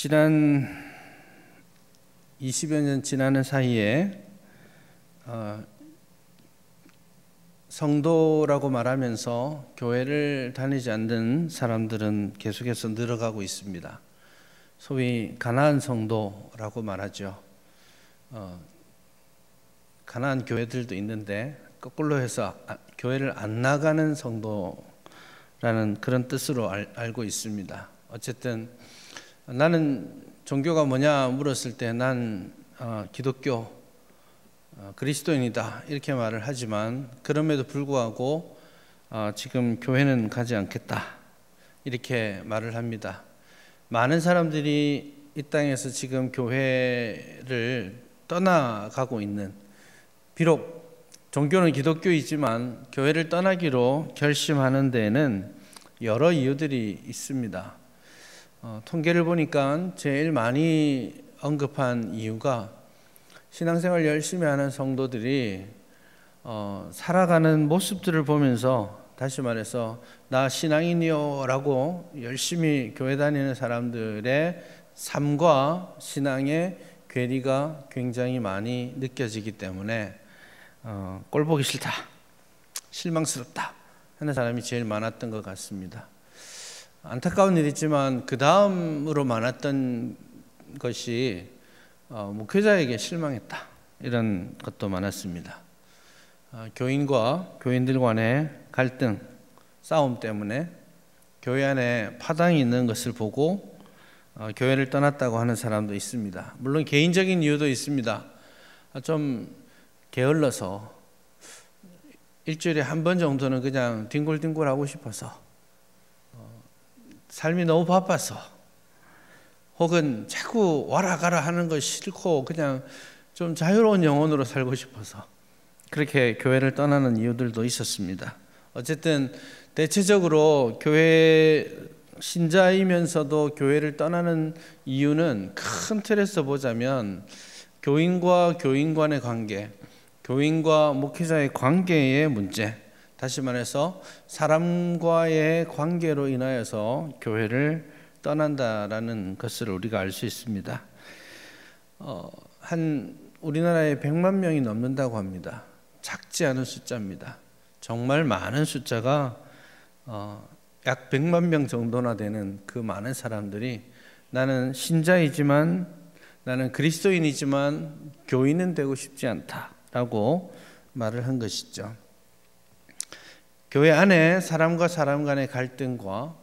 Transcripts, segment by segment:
지난 20여 년 지나는 사이에 성도라고 말하면서 교회를 다니지 않는 사람들은 계속해서 늘어가고 있습니다. 소위 가나안 성도라고 말하죠. 가나안 교회들도 있는데 거꾸로 해서 교회를 안 나가는 성도라는 그런 뜻으로 알고 있습니다. 어쨌든 나는 종교가 뭐냐 물었을 때 난 기독교 그리스도인이다 이렇게 말을 하지만 그럼에도 불구하고 지금 교회는 가지 않겠다 이렇게 말을 합니다. 많은 사람들이 이 땅에서 지금 교회를 떠나가고 있는, 비록 종교는 기독교이지만 교회를 떠나기로 결심하는 데에는 여러 이유들이 있습니다. 통계를 보니까 제일 많이 언급한 이유가 신앙생활 열심히 하는 성도들이 살아가는 모습들을 보면서, 다시 말해서 나 신앙인이요 라고 열심히 교회 다니는 사람들의 삶과 신앙의 괴리가 굉장히 많이 느껴지기 때문에 꼴 보기 싫다, 실망스럽다 하는 사람이 제일 많았던 것 같습니다. 안타까운 일이지만 그 다음으로 많았던 것이 목회자에게 실망했다 이런 것도 많았습니다. 교인과 교인들 간의 갈등, 싸움 때문에 교회 안에 파당이 있는 것을 보고 교회를 떠났다고 하는 사람도 있습니다. 물론 개인적인 이유도 있습니다. 좀 게을러서 일주일에 한 번 정도는 그냥 뒹굴뒹굴 하고 싶어서, 삶이 너무 바빠서, 혹은 자꾸 와라 가라 하는 거 싫고 그냥 좀 자유로운 영혼으로 살고 싶어서 그렇게 교회를 떠나는 이유들도 있었습니다. 어쨌든 대체적으로 교회 신자이면서도 교회를 떠나는 이유는 큰 틀에서 보자면 교인과 교인 간의 관계, 교인과 목회자의 관계의 문제, 다시 말해서 사람과의 관계로 인하여서 교회를 떠난다라는 것을 우리가 알 수 있습니다. 우리나라에 100만 명이 넘는다고 합니다. 작지 않은 숫자입니다. 정말 많은 숫자가 약 100만 명 정도나 되는 그 많은 사람들이 나는 신자이지만, 나는 그리스도인이지만 교인은 되고 싶지 않다라고 말을 한 것이죠. 교회 안에 사람과 사람 간의 갈등과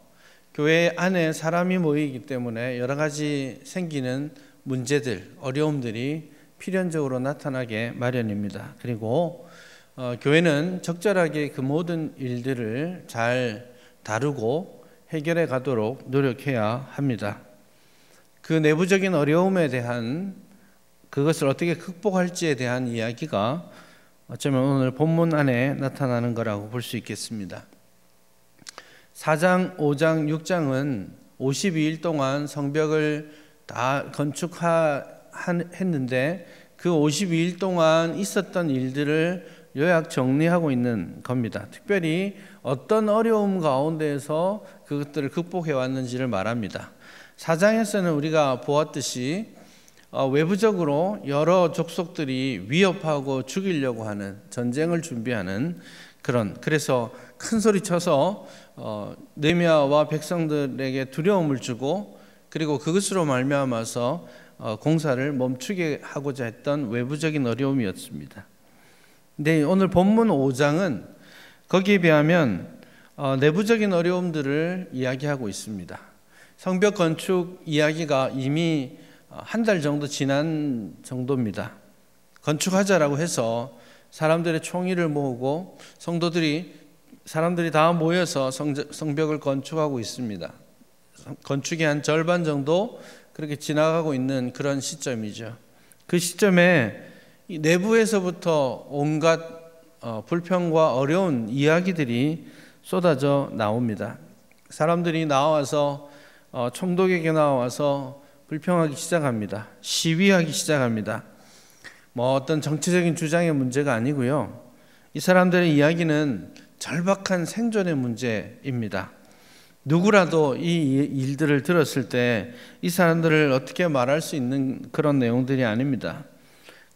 교회 안에 사람이 모이기 때문에 여러 가지 생기는 문제들, 어려움들이 필연적으로 나타나게 마련입니다. 그리고 교회는 적절하게 그 모든 일들을 잘 다루고 해결해 가도록 노력해야 합니다. 그 내부적인 어려움에 대한, 그것을 어떻게 극복할지에 대한 이야기가 어쩌면 오늘 본문 안에 나타나는 거라고 볼 수 있겠습니다. 4장, 5장, 6장은 52일 동안 성벽을 다 건축했는데 그 52일 동안 있었던 일들을 요약 정리하고 있는 겁니다. 특별히 어떤 어려움 가운데에서 그것들을 극복해 왔는지를 말합니다. 4장에서는 우리가 보았듯이 외부적으로 여러 족속들이 위협하고 죽이려고 하는, 전쟁을 준비하는 그래서 큰 소리 쳐서 느헤미야와 백성들에게 두려움을 주고, 그리고 그것으로 말미암아서 공사를 멈추게 하고자 했던 외부적인 어려움이었습니다. 근데 오늘 본문 5장은 거기에 비하면 내부적인 어려움들을 이야기하고 있습니다. 성벽 건축 이야기가 이미 한 달 정도 지난 정도입니다. 건축하자라고 해서 사람들의 총의를 모으고 사람들이 다 모여서 성벽을 건축하고 있습니다. 건축의 한 절반 정도 그렇게 지나가고 있는 그런 시점이죠. 그 시점에 내부에서부터 온갖 불평과 어려운 이야기들이 쏟아져 나옵니다. 사람들이 나와서 총독에게 나와서 불평하기 시작합니다. 시위하기 시작합니다. 어떤 정치적인 주장의 문제가 아니고요. 이 사람들의 이야기는 절박한 생존의 문제입니다. 누구라도 이 일들을 들었을 때 이 사람들을 어떻게 말할 수 있는 그런 내용들이 아닙니다.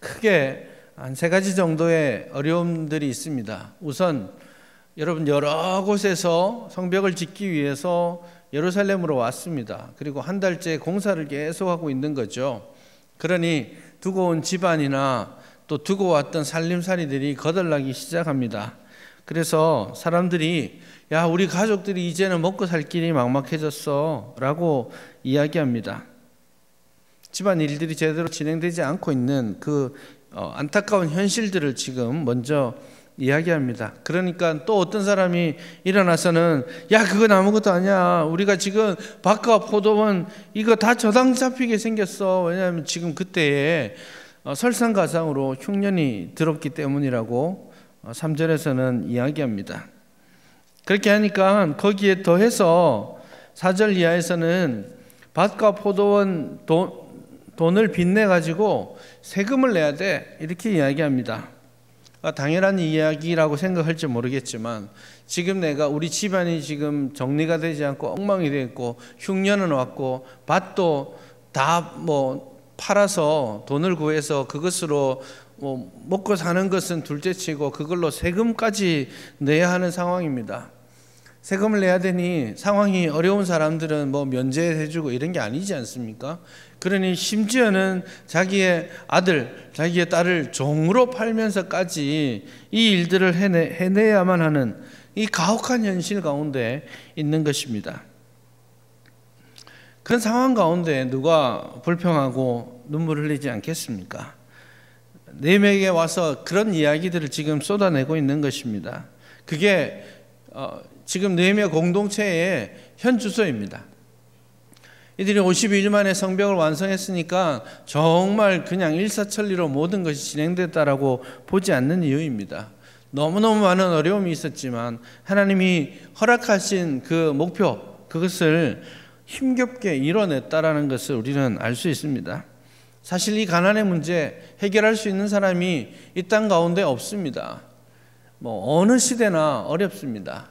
크게 한 세 가지 정도의 어려움들이 있습니다. 우선 여러분, 여러 곳에서 성벽을 짓기 위해서 예루살렘으로 왔습니다. 그리고 한 달째 공사를 계속하고 있는 거죠. 그러니 두고 온 집안이나 또 두고 왔던 살림살이들이 거덜나기 시작합니다. 그래서 사람들이 야, 우리 가족들이 이제는 먹고 살 길이 막막해졌어 라고 이야기합니다. 집안 일들이 제대로 진행되지 않고 있는 그 안타까운 현실들을 지금 먼저 이야기합니다. 그러니까 또 어떤 사람이 일어나서는 야, 그건 아무것도 아니야. 우리가 지금 밭과 포도원 이거 다 저당 잡히게 생겼어. 왜냐하면 지금 그때에 설상가상으로 흉년이 들었기 때문이라고 3절에서는 이야기합니다. 그렇게 하니까 거기에 더해서 4절 이하에서는 밭과 포도원 돈을 빚내 가지고 세금을 내야 돼, 이렇게 이야기합니다. 당연한 이야기라고 생각할지 모르겠지만 지금 내가 우리 집안이 지금 정리가 되지 않고 엉망이 되어 있고 흉년은 왔고 밭도 다 팔아서 돈을 구해서 그것으로 먹고 사는 것은 둘째치고 그걸로 세금까지 내야 하는 상황입니다. 세금을 내야 되니 상황이 어려운 사람들은 면제해주고 이런 게 아니지 않습니까? 그러니 심지어는 자기의 아들, 자기의 딸을 종으로 팔면서까지 이 일들을 해내야만 하는 이 가혹한 현실 가운데 있는 것입니다. 그런 상황 가운데 누가 불평하고 눈물 흘리지 않겠습니까? 느헤미야에게 와서 그런 이야기들을 지금 쏟아내고 있는 것입니다. 그게 지금 느헤미야 공동체의 현 주소입니다. 이들이 52일 만에 성벽을 완성했으니까 정말 그냥 일사천리로 모든 것이 진행됐다라고 보지 않는 이유입니다. 너무너무 많은 어려움이 있었지만 하나님이 허락하신 그 목표, 그것을 힘겹게 이뤄냈다라는 것을 우리는 알 수 있습니다. 사실 이 가난의 문제 해결할 수 있는 사람이 이 땅 가운데 없습니다. 어느 시대나 어렵습니다.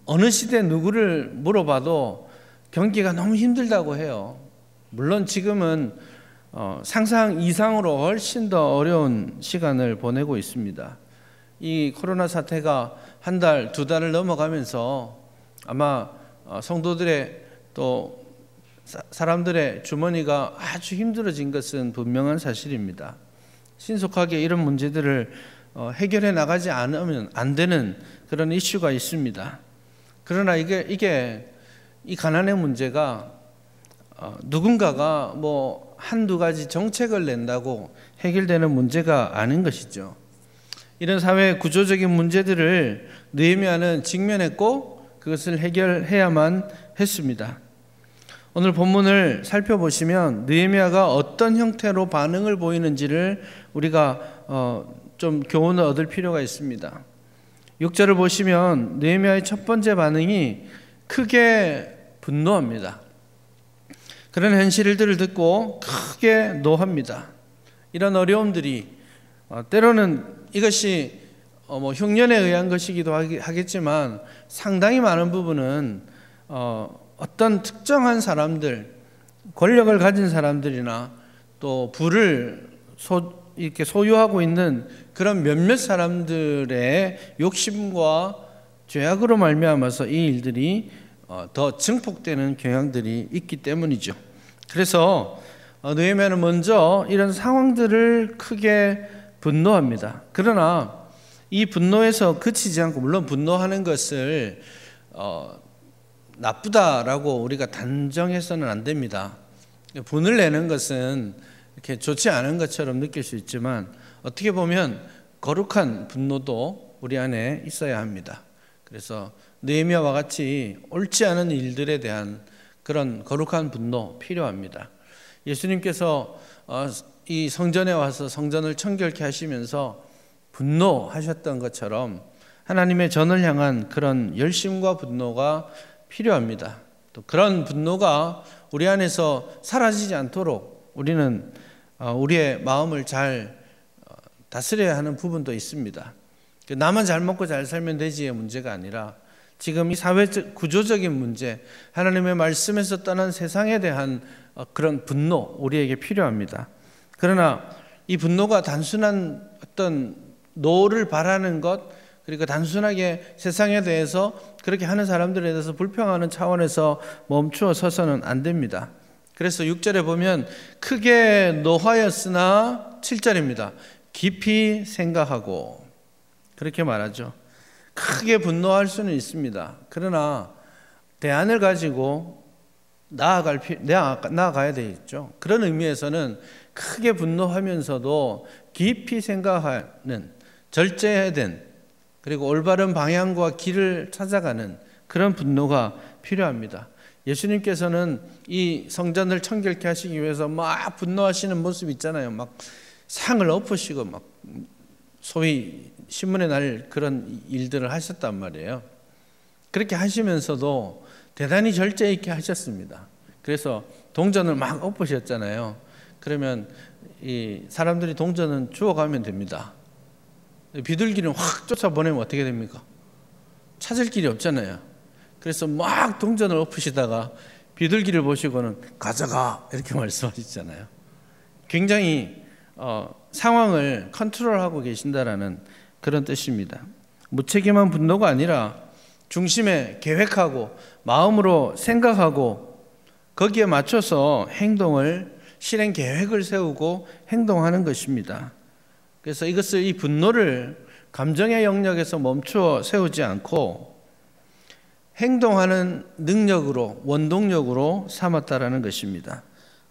어느 시대 누구를 물어봐도 경기가 너무 힘들다고 해요. 물론 지금은 상상 이상으로 훨씬 더 어려운 시간을 보내고 있습니다. 이 코로나 사태가 한 달, 두 달을 넘어가면서 아마 성도들의 또 사람들의 주머니가 아주 힘들어진 것은 분명한 사실입니다. 신속하게 이런 문제들을 해결해 나가지 않으면 안 되는 그런 이슈가 있습니다. 그러나 이게 이 가난의 문제가 누군가가 한두 가지 정책을 낸다고 해결되는 문제가 아닌 것이죠. 이런 사회 구조적인 문제들을 느헤미야는 직면했고 그것을 해결해야만 했습니다. 오늘 본문을 살펴보시면 느헤미야가 어떤 형태로 반응을 보이는지를 우리가 좀 교훈을 얻을 필요가 있습니다. 6절을 보시면 느헤미야의 첫 번째 반응이 크게 분노합니다. 그런 현실들을 듣고 크게 노합니다. 이런 어려움들이 때로는 이것이 흉년에 의한 것이기도 하겠지만 상당히 많은 부분은 어떤 특정한 사람들, 권력을 가진 사람들이나 또 부를 이렇게 소유하고 있는 그런 몇몇 사람들의 욕심과 죄악으로 말미암아서 이 일들이 더 증폭되는 경향들이 있기 때문이죠. 그래서 느헤미야는 먼저 이런 상황들을 크게 분노합니다. 그러나 이 분노에서 그치지 않고, 물론 분노하는 것을 나쁘다라고 우리가 단정해서는 안 됩니다. 분을 내는 것은 이렇게 좋지 않은 것처럼 느낄 수 있지만 어떻게 보면 거룩한 분노도 우리 안에 있어야 합니다. 그래서 느헤미야와 같이 옳지 않은 일들에 대한 그런 거룩한 분노 필요합니다. 예수님께서 이 성전에 와서 성전을 청결케 하시면서 분노하셨던 것처럼 하나님의 전을 향한 그런 열심과 분노가 필요합니다. 또 그런 분노가 우리 안에서 사라지지 않도록 우리는 우리의 마음을 잘 다스려야 하는 부분도 있습니다. 나만 잘 먹고 잘 살면 되지의 문제가 아니라 지금 이 사회적 구조적인 문제, 하나님의 말씀에서 떠난 세상에 대한 그런 분노 우리에게 필요합니다. 그러나 이 분노가 단순한 어떤 노를 바라는 것, 그리고 단순하게 세상에 대해서 그렇게 하는 사람들에 대해서 불평하는 차원에서 멈추어 서서는 안 됩니다. 그래서 6절에 보면 크게 노하였으나 7절입니다. 깊이 생각하고, 그렇게 말하죠. 크게 분노할 수는 있습니다. 그러나 대안을 가지고 나아가야 되겠죠. 그런 의미에서는 크게 분노하면서도 깊이 생각하는, 절제된, 그리고 올바른 방향과 길을 찾아가는 그런 분노가 필요합니다. 예수님께서는 이 성전을 청결케 하시기 위해서 막 분노하시는 모습 있잖아요. 막 상을 엎으시고 막 소위 신문에 날 그런 일들을 하셨단 말이에요. 그렇게 하시면서도 대단히 절제 있게 하셨습니다. 그래서 동전을 막 엎으셨잖아요. 그러면 이 사람들이 동전은 주워가면 됩니다. 비둘기는 확 쫓아보내면 어떻게 됩니까? 찾을 길이 없잖아요. 그래서 막 동전을 엎으시다가 비둘기를 보시고는 가져가 이렇게 말씀하시잖아요. 굉장히 상황을 컨트롤하고 계신다라는 그런 뜻입니다. 무책임한 분노가 아니라 중심에 계획하고 마음으로 생각하고 거기에 맞춰서 실행 계획을 세우고 행동하는 것입니다. 그래서 이 분노를 감정의 영역에서 멈추어 세우지 않고 행동하는 능력으로, 원동력으로 삼았다라는 것입니다.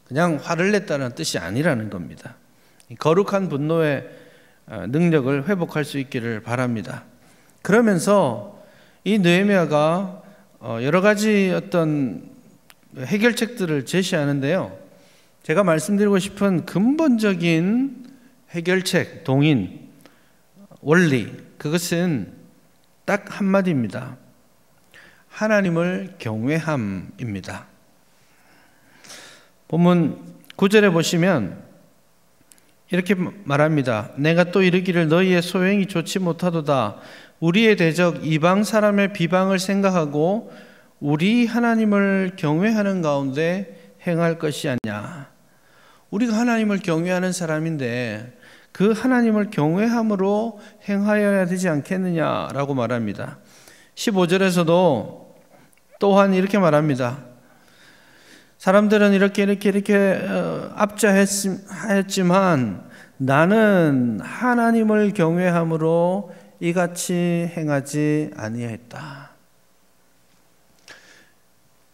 그냥 화를 냈다는 뜻이 아니라는 겁니다. 거룩한 분노의 능력을 회복할 수 있기를 바랍니다. 그러면서 이 느헤미야가 여러 가지 어떤 해결책들을 제시하는데요. 제가 말씀드리고 싶은 근본적인 해결책, 동인, 원리, 그것은 딱 한마디입니다. 하나님을 경외함입니다. 본문 9절에 보시면 이렇게 말합니다. 내가 또 이르기를 너희의 소행이 좋지 못하도다. 우리의 대적 이방 사람의 비방을 생각하고 우리 하나님을 경외하는 가운데 행할 것이 아니냐. 우리가 하나님을 경외하는 사람인데 그 하나님을 경외함으로 행하여야 되지 않겠느냐라고 말합니다. 15절에서도 또한 이렇게 말합니다. 사람들은 이렇게 압자했지만 나는 하나님을 경외함으로 이같이 행하지 아니했다.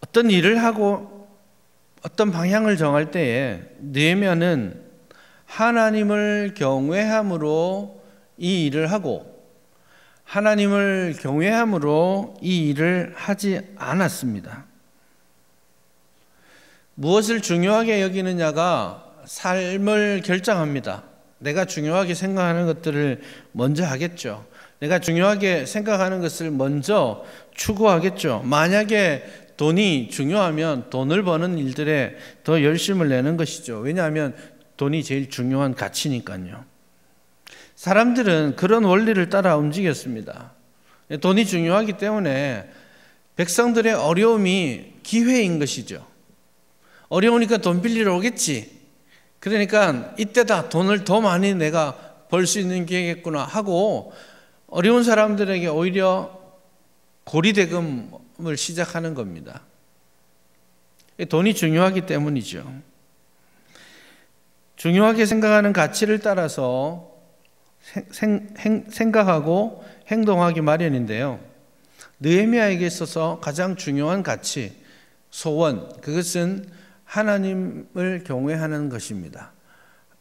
어떤 일을 하고 어떤 방향을 정할 때에 느헤미야는 하나님을 경외함으로 이 일을 하고 하나님을 경외함으로 이 일을 하지 않았습니다. 무엇을 중요하게 여기느냐가 삶을 결정합니다. 내가 중요하게 생각하는 것들을 먼저 하겠죠. 내가 중요하게 생각하는 것을 먼저 추구하겠죠. 만약에 돈이 중요하면 돈을 버는 일들에 더 열심을 내는 것이죠. 왜냐하면 돈이 제일 중요한 가치니까요. 사람들은 그런 원리를 따라 움직였습니다. 돈이 중요하기 때문에 백성들의 어려움이 기회인 것이죠. 어려우니까 돈 빌리러 오겠지. 그러니까 이때다, 돈을 더 많이 내가 벌 수 있는 기회겠구나 하고 어려운 사람들에게 오히려 고리대금을 시작하는 겁니다. 돈이 중요하기 때문이죠. 중요하게 생각하는 가치를 따라서 생각하고 행동하기 마련인데요. 느헤미야에게 있어서 가장 중요한 가치, 소원, 그것은 하나님을 경외하는 것입니다.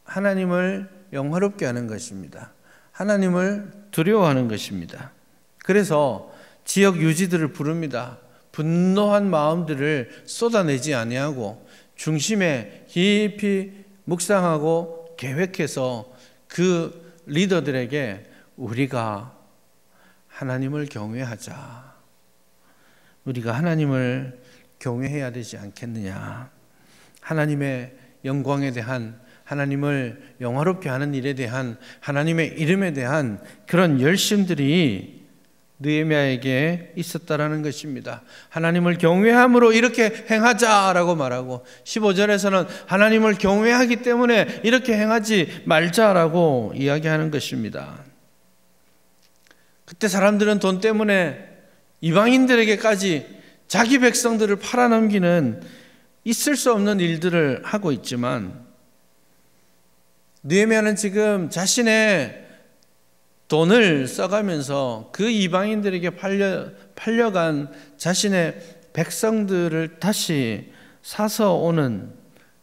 하나님을 영화롭게 하는 것입니다. 하나님을 두려워하는 것입니다. 그래서 지역 유지들을 부릅니다. 분노한 마음들을 쏟아내지 아니하고 중심에 깊이 묵상하고 계획해서 그 리더들에게 우리가 하나님을 경외하자. 우리가 하나님을 경외해야 되지 않겠느냐. 하나님의 영광에 대한, 하나님을 영화롭게 하는 일에 대한, 하나님의 이름에 대한 그런 열심들이 느헤미야에게 있었다라는 것입니다. 하나님을 경외함으로 이렇게 행하자라고 말하고 15절에서는 하나님을 경외하기 때문에 이렇게 행하지 말자라고 이야기하는 것입니다. 그때 사람들은 돈 때문에 이방인들에게까지 자기 백성들을 팔아넘기는 있을 수 없는 일들을 하고 있지만 느헤미야는 지금 자신의 돈을 써가면서 그 이방인들에게 팔려간 자신의 백성들을 다시 사서 오는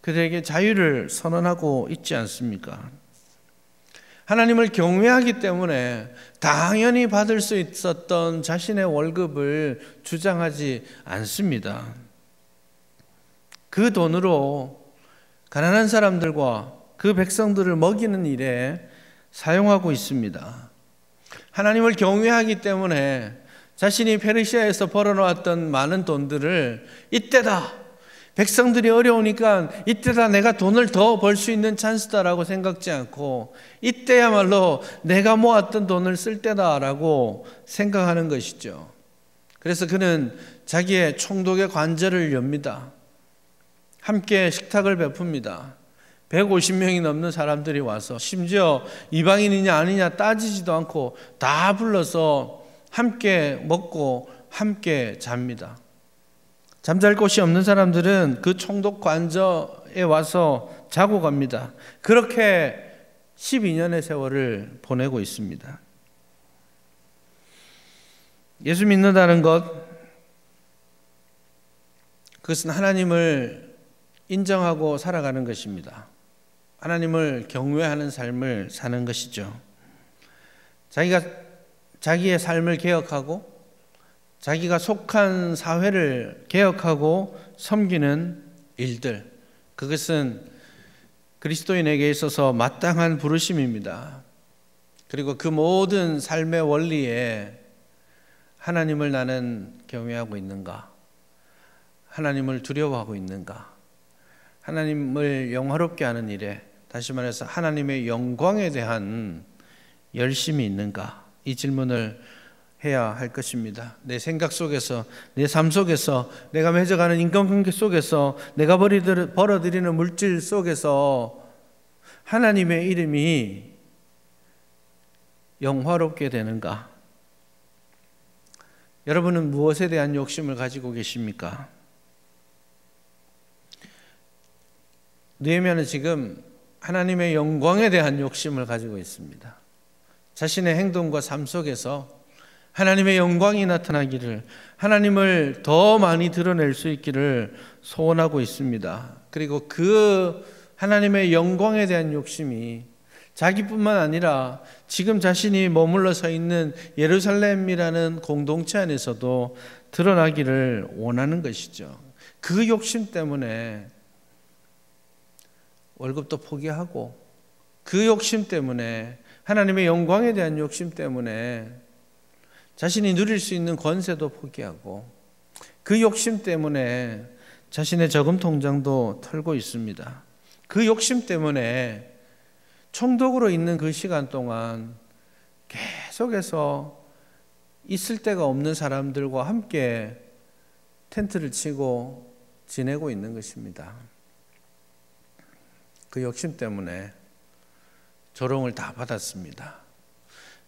그들에게 자유를 선언하고 있지 않습니까? 하나님을 경외하기 때문에 당연히 받을 수 있었던 자신의 월급을 주장하지 않습니다. 그 돈으로 가난한 사람들과 그 백성들을 먹이는 일에 사용하고 있습니다. 하나님을 경외하기 때문에 자신이 페르시아에서 벌어놓았던 많은 돈들을 이때다, 백성들이 어려우니까 이때다, 내가 돈을 더 벌 수 있는 찬스다라고 생각지 않고 이때야말로 내가 모았던 돈을 쓸 때다라고 생각하는 것이죠. 그래서 그는 자기의 총독의 관절을 엽니다. 함께 식탁을 베풉니다. 150명이 넘는 사람들이 와서 심지어 이방인이냐 아니냐 따지지도 않고 다 불러서 함께 먹고 함께 잡니다. 잠잘 곳이 없는 사람들은 그 총독 관저에 와서 자고 갑니다. 그렇게 12년의 세월을 보내고 있습니다. 예수 믿는다는 것, 그것은 하나님을 인정하고 살아가는 것입니다. 하나님을 경외하는 삶을 사는 것이죠. 자기의 삶을 개혁하고 자기가 속한 사회를 개혁하고 섬기는 일들, 그것은 그리스도인에게 있어서 마땅한 부르심입니다. 그리고 그 모든 삶의 원리에 하나님을 나는 경외하고 있는가? 하나님을 두려워하고 있는가? 하나님을 영화롭게 하는 일에, 다시 말해서 하나님의 영광에 대한 열심이 있는가? 이 질문을 해야 할 것입니다. 내 생각 속에서, 내 삶 속에서, 내가 맺어가는 인간관계 속에서, 내가 벌어들이는 물질 속에서 하나님의 이름이 영화롭게 되는가? 여러분은 무엇에 대한 욕심을 가지고 계십니까? 느헤미야는 지금 하나님의 영광에 대한 욕심을 가지고 있습니다. 자신의 행동과 삶 속에서 하나님의 영광이 나타나기를, 하나님을 더 많이 드러낼 수 있기를 소원하고 있습니다. 그리고 그 하나님의 영광에 대한 욕심이 자기뿐만 아니라 지금 자신이 머물러 서 있는 예루살렘이라는 공동체 안에서도 드러나기를 원하는 것이죠. 그 욕심 때문에 월급도 포기하고, 그 욕심 때문에, 하나님의 영광에 대한 욕심 때문에 자신이 누릴 수 있는 권세도 포기하고, 그 욕심 때문에 자신의 저금 통장도 털고 있습니다. 그 욕심 때문에 총독으로 있는 그 시간 동안 계속해서 있을 데가 없는 사람들과 함께 텐트를 치고 지내고 있는 것입니다. 그 욕심 때문에 조롱을 다 받았습니다.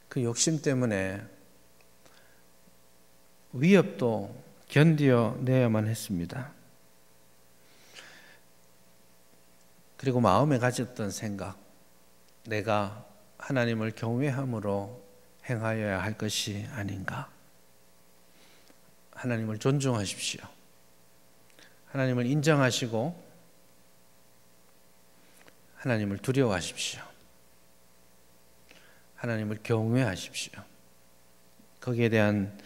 그 욕심 때문에 위협도 견디어내야만 했습니다. 그리고 마음에 가졌던 생각, 내가 하나님을 경외함으로 행하여야 할 것이 아닌가? 하나님을 존중하십시오. 하나님을 인정하시고 하나님을 두려워하십시오. 하나님을 경외하십시오. 거기에 대한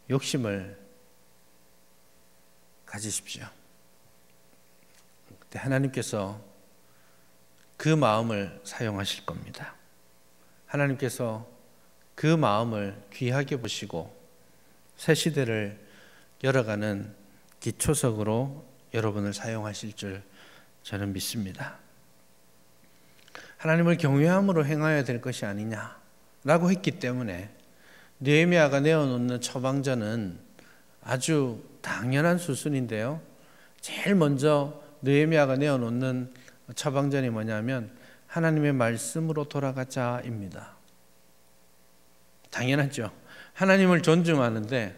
욕심을 가지십시오. 그때 하나님께서 그 마음을 사용하실 겁니다. 하나님께서 그 마음을 귀하게 보시고 새 시대를 열어가는 기초석으로 여러분을 사용하실 줄 저는 믿습니다. 하나님을 경외함으로 행하여야 될 것이 아니냐라고 했기 때문에 느헤미야가 내어놓는 처방전은 아주 당연한 수순인데요. 제일 먼저 느헤미야가 내어놓는 처방전이 뭐냐면 하나님의 말씀으로 돌아가자입니다. 당연하죠. 하나님을 존중하는데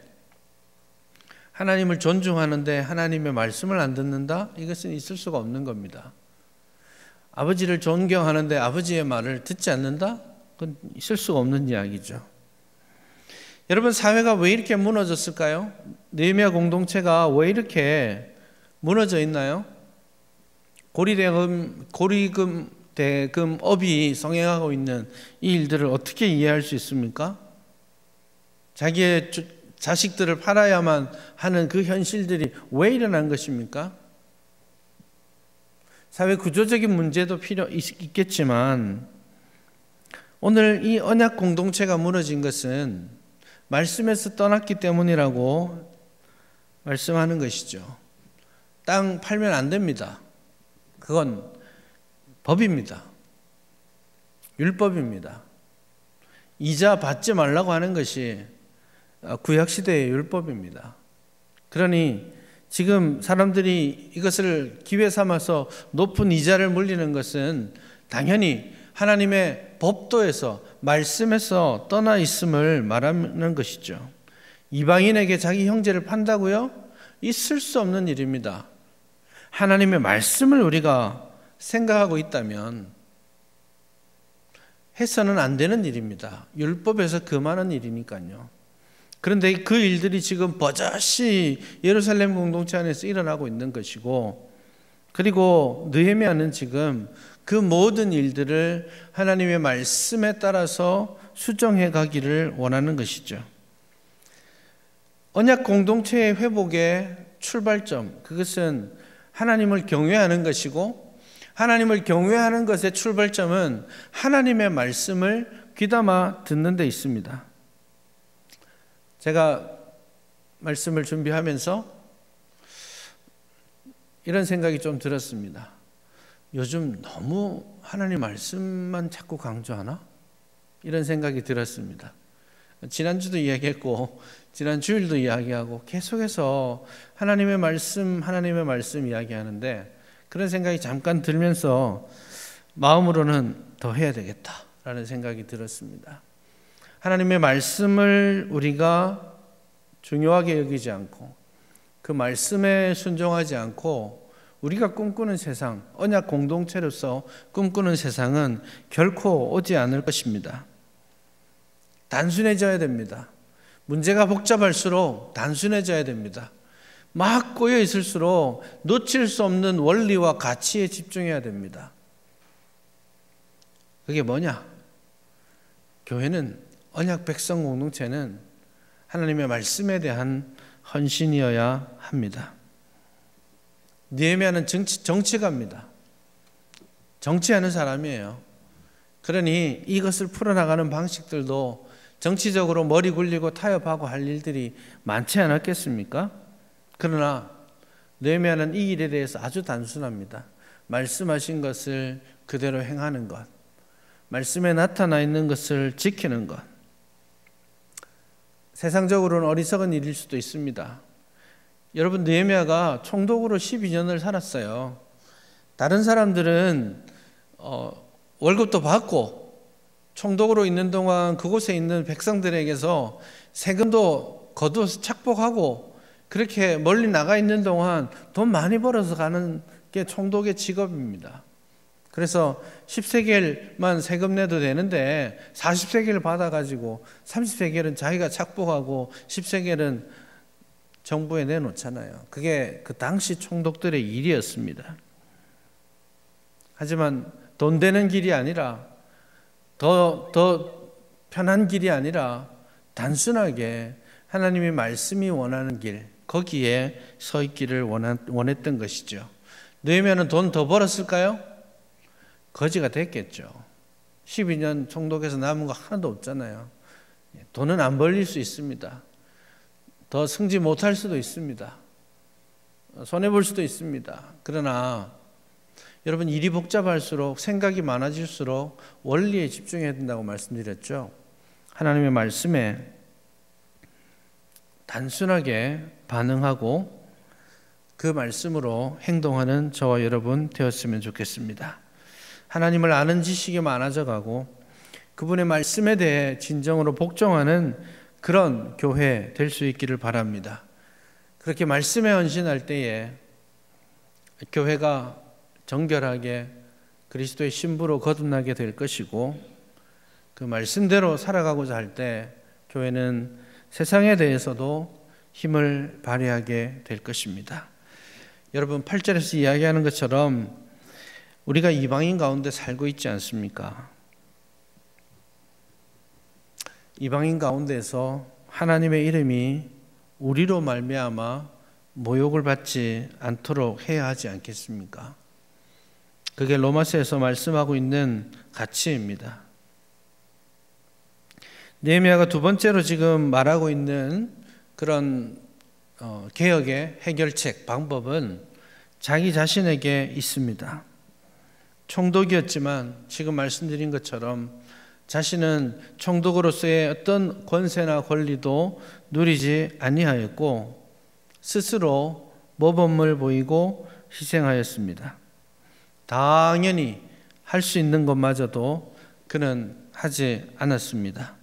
하나님의 말씀을 안 듣는다? 이것은 있을 수가 없는 겁니다. 아버지를 존경하는데 아버지의 말을 듣지 않는다? 그건 있을 수가 없는 이야기죠. 여러분, 사회가 왜 이렇게 무너졌을까요? 느헤미야 공동체가 왜 이렇게 무너져 있나요? 고리대금업이 성행하고 있는 이 일들을 어떻게 이해할 수 있습니까? 자기의 자식들을 팔아야만 하는 그 현실들이 왜 일어난 것입니까? 사회 구조적인 문제도 있겠지만 오늘 이 언약 공동체가 무너진 것은 말씀에서 떠났기 때문이라고 말씀하는 것이죠. 땅 팔면 안 됩니다. 그건 법입니다. 율법입니다. 이자 받지 말라고 하는 것이 구약시대의 율법입니다. 그러니 지금 사람들이 이것을 기회 삼아서 높은 이자를 물리는 것은 당연히 하나님의 법도에서 말씀에서 떠나 있음을 말하는 것이죠. 이방인에게 자기 형제를 판다고요? 있을 수 없는 일입니다. 하나님의 말씀을 우리가 생각하고 있다면 해서는 안 되는 일입니다. 율법에서 금하는 일이니까요. 그런데 그 일들이 지금 버젓이 예루살렘 공동체 안에서 일어나고 있는 것이고, 그리고 느헤미야는 지금 그 모든 일들을 하나님의 말씀에 따라서 수정해 가기를 원하는 것이죠. 언약 공동체의 회복의 출발점, 그것은 하나님을 경외하는 것이고, 하나님을 경외하는 것의 출발점은 하나님의 말씀을 귀담아 듣는 데 있습니다. 제가 말씀을 준비하면서 이런 생각이 좀 들었습니다. 요즘 너무 하나님 말씀만 자꾸 강조하나? 이런 생각이 들었습니다. 지난주도 이야기했고 지난 주일도 이야기하고 계속해서 하나님의 말씀 이야기하는데 그런 생각이 잠깐 들면서 마음으로는 더 해야 되겠다라는 생각이 들었습니다. 하나님의 말씀을 우리가 중요하게 여기지 않고 그 말씀에 순종하지 않고 우리가 꿈꾸는 세상, 언약 공동체로서 꿈꾸는 세상은 결코 오지 않을 것입니다. 단순해져야 됩니다. 문제가 복잡할수록 단순해져야 됩니다. 막 꼬여 있을수록 놓칠 수 없는 원리와 가치에 집중해야 됩니다. 그게 뭐냐? 교회는, 언약 백성 공동체는 하나님의 말씀에 대한 헌신이어야 합니다. 느헤미야는 정치가입니다. 정치하는 사람이에요. 그러니 이것을 풀어나가는 방식들도 정치적으로 머리 굴리고 타협하고 할 일들이 많지 않았겠습니까? 그러나 느헤미야는 이 일에 대해서 아주 단순합니다. 말씀하신 것을 그대로 행하는 것, 말씀에 나타나 있는 것을 지키는 것. 세상적으로는 어리석은 일일 수도 있습니다. 여러분, 느헤미야가 총독으로 12년을 살았어요. 다른 사람들은 월급도 받고 총독으로 있는 동안 그곳에 있는 백성들에게서 세금도 거두어서 착복하고 그렇게 멀리 나가 있는 동안 돈 많이 벌어서 가는 게 총독의 직업입니다. 그래서 10세겔만 세금 내도 되는데 40세겔을 받아가지고 30세겔은 자기가 착복하고 10세겔은 정부에 내놓잖아요. 그게 그 당시 총독들의 일이었습니다. 하지만 돈 되는 길이 아니라 더 편한 길이 아니라 단순하게 하나님의 말씀이 원하는 길, 거기에 서 있기를 원했던 것이죠. 느헤미야는 돈 더 벌었을까요? 거지가 됐겠죠. 12년 총독에서 남은 거 하나도 없잖아요. 돈은 안 벌릴 수 있습니다. 더 승지 못할 수도 있습니다. 손해볼 수도 있습니다. 그러나 여러분, 일이 복잡할수록, 생각이 많아질수록 원리에 집중해야 된다고 말씀드렸죠. 하나님의 말씀에 단순하게 반응하고 그 말씀으로 행동하는 저와 여러분 되었으면 좋겠습니다. 하나님을 아는 지식이 많아져 가고 그분의 말씀에 대해 진정으로 복종하는 그런 교회 될 수 있기를 바랍니다. 그렇게 말씀에 헌신할 때에 교회가 정결하게 그리스도의 신부로 거듭나게 될 것이고, 그 말씀대로 살아가고자 할 때 교회는 세상에 대해서도 힘을 발휘하게 될 것입니다. 여러분, 8절에서 이야기하는 것처럼 우리가 이방인 가운데 살고 있지 않습니까? 이방인 가운데서 하나님의 이름이 우리로 말미암아 모욕을 받지 않도록 해야 하지 않겠습니까? 그게 로마서에서 말씀하고 있는 가치입니다. 느헤미야가 두 번째로 지금 말하고 있는 그런 개혁의 해결책, 방법은 자기 자신에게 있습니다. 총독이었지만 지금 말씀드린 것처럼 자신은 총독으로서의 어떤 권세나 권리도 누리지 아니하였고 스스로 모범을 보이고 희생하였습니다. 당연히 할 수 있는 것마저도 그는 하지 않았습니다.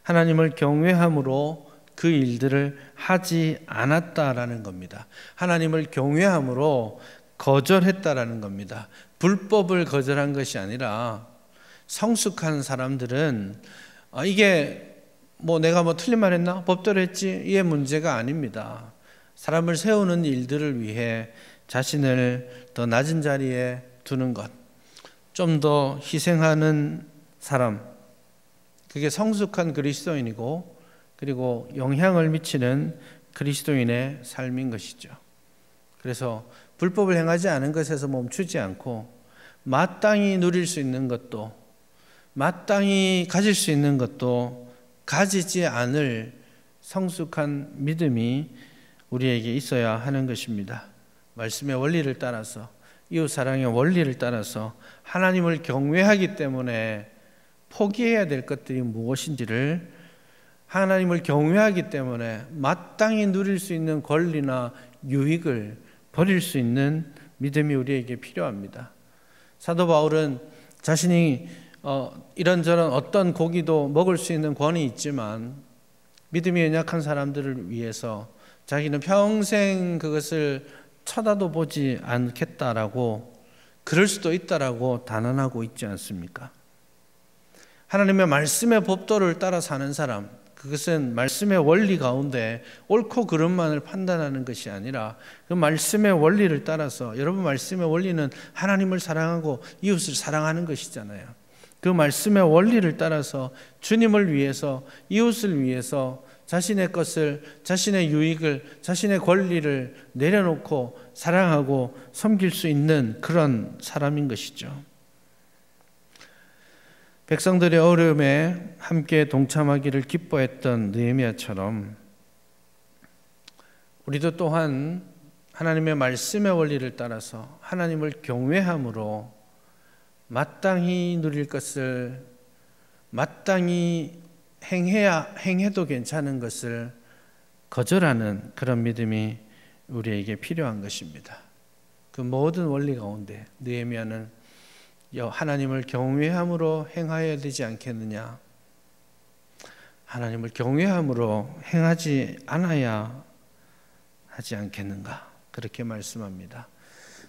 하나님을 경외함으로 그 일들을 하지 않았다라는 겁니다. 하나님을 경외함으로 거절했다라는 겁니다. 불법을 거절한 것이 아니라, 성숙한 사람들은 이게 내가 틀린 말 했나? 법대로 했지? 이게 문제가 아닙니다. 사람을 세우는 일들을 위해 자신을 더 낮은 자리에 두는 것, 좀 더 희생하는 사람, 그게 성숙한 그리스도인이고 그리고 영향을 미치는 그리스도인의 삶인 것이죠. 그래서 불법을 행하지 않은 것에서 멈추지 않고 마땅히 누릴 수 있는 것도, 마땅히 가질 수 있는 것도 가지지 않을 성숙한 믿음이 우리에게 있어야 하는 것입니다. 말씀의 원리를 따라서, 이웃사랑의 원리를 따라서 하나님을 경외하기 때문에 포기해야 될 것들이 무엇인지를, 하나님을 경외하기 때문에 마땅히 누릴 수 있는 권리나 유익을 버릴 수 있는 믿음이 우리에게 필요합니다. 사도 바울은 자신이 이런저런 어떤 고기도 먹을 수 있는 권위 있지만 믿음이 연약한 사람들을 위해서 자기는 평생 그것을 쳐다도 보지 않겠다라고, 그럴 수도 있다라고 단언하고 있지 않습니까? 하나님의 말씀의 법도를 따라 사는 사람, 그것은 말씀의 원리 가운데 옳고 그름만을 판단하는 것이 아니라 그 말씀의 원리를 따라서, 여러분 말씀의 원리는 하나님을 사랑하고 이웃을 사랑하는 것이잖아요. 그 말씀의 원리를 따라서 주님을 위해서, 이웃을 위해서 자신의 것을, 자신의 유익을, 자신의 권리를 내려놓고 사랑하고 섬길 수 있는 그런 사람인 것이죠. 백성들의 어려움에 함께 동참하기를 기뻐했던 느헤미야처럼 우리도 또한 하나님의 말씀의 원리를 따라서 하나님을 경외함으로 마땅히 누릴 것을 마땅히 행해도 괜찮은 것을 거절하는 그런 믿음이 우리에게 필요한 것입니다. 그 모든 원리 가운데 느헤미야는 하나님을 경외함으로 행하여야 되지 않겠느냐, 하나님을 경외함으로 행하지 않아야 하지 않겠는가, 그렇게 말씀합니다.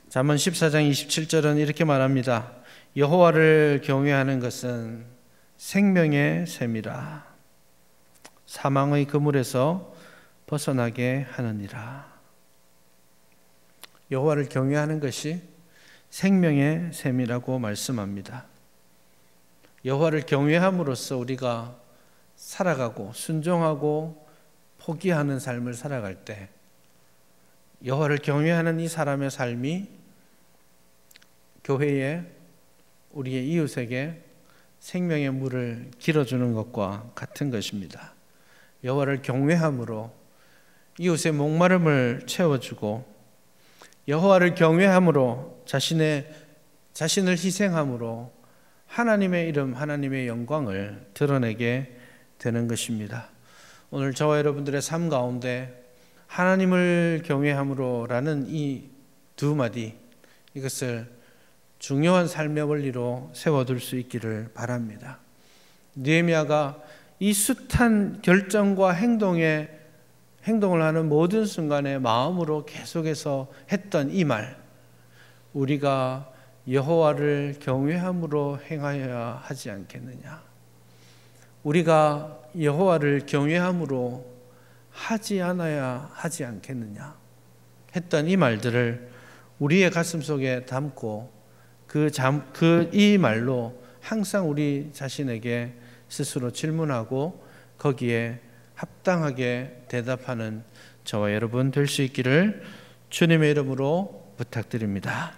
잠언 14장 27절은 이렇게 말합니다. 여호와를 경외하는 것은 생명의 샘이라, 사망의 그물에서 벗어나게 하느니라. 여호와를 경외하는 것이 생명의 샘이라고 말씀합니다. 여호와를 경외함으로써 우리가 살아가고 순종하고 포기하는 삶을 살아갈 때, 여호와를 경외하는 이 사람의 삶이 교회에, 우리의 이웃에게 생명의 물을 길어주는 것과 같은 것입니다. 여호와를 경외함으로 이웃의 목마름을 채워주고, 여호와를 경외함으로 자신을 희생함으로 하나님의 이름, 하나님의 영광을 드러내게 되는 것입니다. 오늘 저와 여러분들의 삶 가운데 하나님을 경외함으로라는 이 두 마디, 이것을 중요한 삶의 원리로 세워둘 수 있기를 바랍니다. 느헤미야가 이 숱한 결정과 행동을 하는 모든 순간에 마음으로 계속해서 했던 이 말, 우리가 여호와를 경외함으로 행하여야 하지 않겠느냐, 우리가 여호와를 경외함으로 하지 않아야 하지 않겠느냐 했던 이 말들을 우리의 가슴 속에 담고 이 말로 항상 우리 자신에게 스스로 질문하고 거기에 합당하게 대답하는 저와 여러분 될 수 있기를 주님의 이름으로 부탁드립니다.